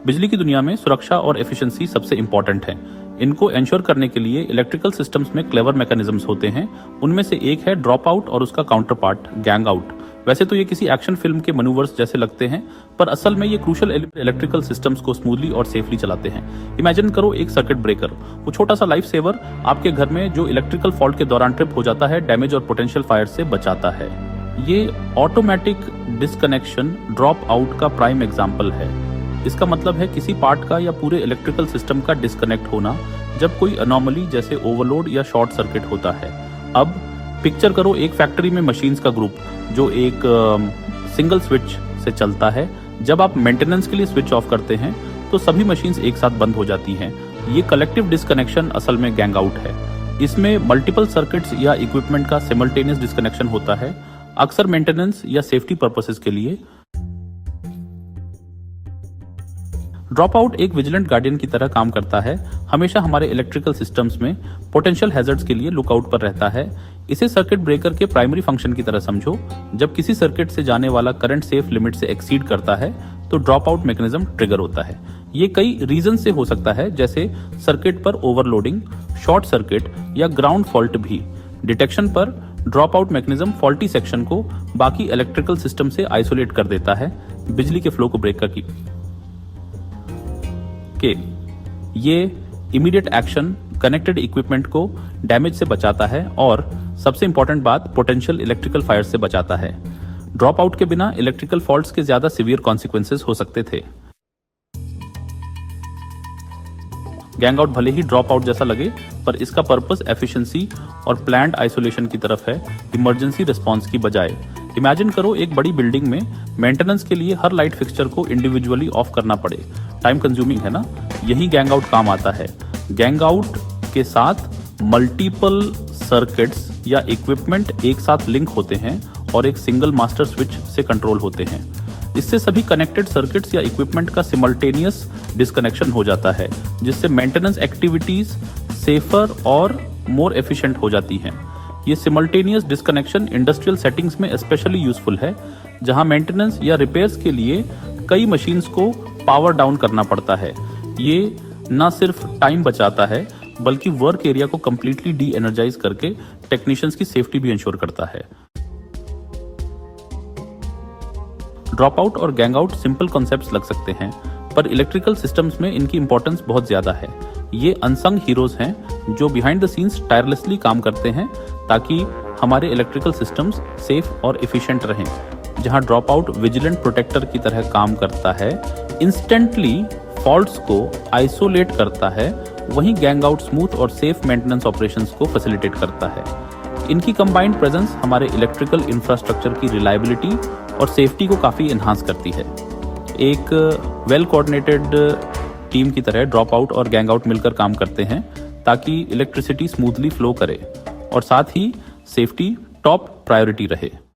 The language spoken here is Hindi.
बिजली की दुनिया में सुरक्षा और एफिशिएंसी सबसे इंपॉर्टेंट है। इनको एंश्योर करने के लिए इलेक्ट्रिकल सिस्टम्स में क्लेवर मैकेनिज्म्स होते हैं। उनमें से एक है ड्रॉप आउट और उसका काउंटर पार्ट गैंग आउट। वैसे तो ये किसी एक्शन फिल्म के मनूवर्स जैसे लगते हैं, पर असल में ये क्रूशियल इलेक्ट्रिकल सिस्टम्स को स्मूथली और सेफली चलाते हैं। इमेजिन करो एक सर्किट ब्रेकर, वो छोटा सा लाइफ सेवर आपके घर में जो इलेक्ट्रिकल फॉल्ट के दौरान ट्रिप हो जाता है, डैमेज और पोटेंशियल फायर से बचाता है। ये ऑटोमेटिक डिस्कनेक्शन ड्रॉप आउट का प्राइम एग्जाम्पल है। इसका मतलब है किसी पार्ट का या पूरे इलेक्ट्रिकल सिस्टम का डिस्कनेक्ट होना जब कोई अनोमली जैसे ओवरलोड या शॉर्ट सर्किट होता है। अब पिक्चर करो एक फैक्ट्री में मशीन्स का ग्रुप जो एक सिंगल स्विच से चलता है। जब आप मेंटेनेंस के लिए स्विच ऑफ करते हैं तो सभी मशीन्स एक साथ बंद हो जाती हैं। ये कलेक्टिव डिस्कनेक्शन असल में गैंग आउट है। इसमें मल्टीपल सर्किट्स या इक्विपमेंट का सिमल्टेनियस डिस्कनेक्शन होता है, अक्सर मेंटेनेंस या सेफ्टी पर्पसेस के लिए। ड्रॉप आउट एक विजिलेंट गार्डियन की तरह काम करता है, हमेशा हमारे इलेक्ट्रिकल सिस्टम्स में पोटेंशियल हैजर्ड्स के लिए लुकआउट पर रहता है। इसे सर्किट ब्रेकर के प्राइमरी फंक्शन की तरह समझो। जब किसी सर्किट से जाने वाला करंट सेफ लिमिट से एक्सीड करता है तो ड्रॉप आउट मैकेनिज्म ट्रिगर होता है। ये कई रीजन से हो सकता है, जैसे सर्किट पर ओवरलोडिंग, शॉर्ट सर्किट या ग्राउंड फॉल्ट भी। डिटेक्शन पर drop out mechanism faulty section को बाकी इलेक्ट्रिकल सिस्टम से आइसोलेट कर देता है, बिजली के फ्लो को ब्रेक करके। ये इमीडिएट एक्शन कनेक्टेड इक्विपमेंट को डैमेज से बचाता है और सबसे इंपॉर्टेंट बात, पोटेंशियल इलेक्ट्रिकल फायर से बचाता है। ड्रॉप आउट के बिना इलेक्ट्रिकल फॉल्ट्स के ज्यादा सीवियर कॉन्सिक्वेंसेस हो सकते थे। गैंग आउट भले ही ड्रॉप आउट जैसा लगे, पर इसका पर्पस एफिशिएंसी और प्लान्ड आइसोलेशन की तरफ है, इमरजेंसी रिस्पांस की बजाय। इमेजिन करो एक बड़ी बिल्डिंग में मेंटेनेंस के लिए हर लाइट फिक्सचर को इंडिविजुअली ऑफ करना पड़े। टाइम कंज्यूमिंग है ना? यही गैंग आउट काम आता है। गैंग आउट के साथ मल्टीपल सर्किट्स या इक्विपमेंट एक साथ लिंक होते हैं और एक सिंगल मास्टर स्विच से कंट्रोल होते हैं। इससे सभी कनेक्टेड सर्किट्स या इक्विपमेंट का सिमल्टेनियस डिस्कनेक्शन हो जाता है, जिससे मेंटेनेंस एक्टिविटीज सेफर और मोर एफिशिएंट हो जाती हैं। ये सिमल्टेनियस डिस्कनेक्शन इंडस्ट्रियल सेटिंग्स में स्पेशली यूजफुल है, जहां मेंटेनेंस या रिपेयर्स के लिए कई मशीन्स को पावर डाउन करना पड़ता है। ये न सिर्फ टाइम बचाता है, बल्कि वर्क एरिया को कंप्लीटली डी एनर्जाइज करके टेक्नीशियंस की सेफ्टी भी इंश्योर करता है। ड्रॉप आउट और गैंग आउट सिंपल कॉन्सेप्ट्स लग सकते हैं, पर इलेक्ट्रिकल सिस्टम्स में इनकी इंपॉर्टेंस बहुत ज्यादा है। ये अनसंग हीरोज हैं जो बिहाइंड द सीन्स टायरलेसली काम करते हैं ताकि हमारे इलेक्ट्रिकल सिस्टम्स सेफ और एफिशिएंट रहें। जहां ड्रॉप आउट विजिलेंट प्रोटेक्टर की तरह काम करता है, इंस्टेंटली फॉल्ट्स को आइसोलेट करता है, वहीं गैंग आउट स्मूथ और सेफ मेंटेनेंस ऑपरेशंस को फैसिलिटेट करता है। इनकी कंबाइंड प्रेजेंस हमारे इलेक्ट्रिकल इंफ्रास्ट्रक्चर की रिलायबिलिटी और सेफ्टी को काफी एनहांस करती है। एक वेल कोऑर्डिनेटेड टीम की तरह ड्रॉप आउट और गैंग आउट मिलकर काम करते हैं ताकि इलेक्ट्रिसिटी स्मूथली फ्लो करे और साथ ही सेफ्टी टॉप प्रायोरिटी रहे।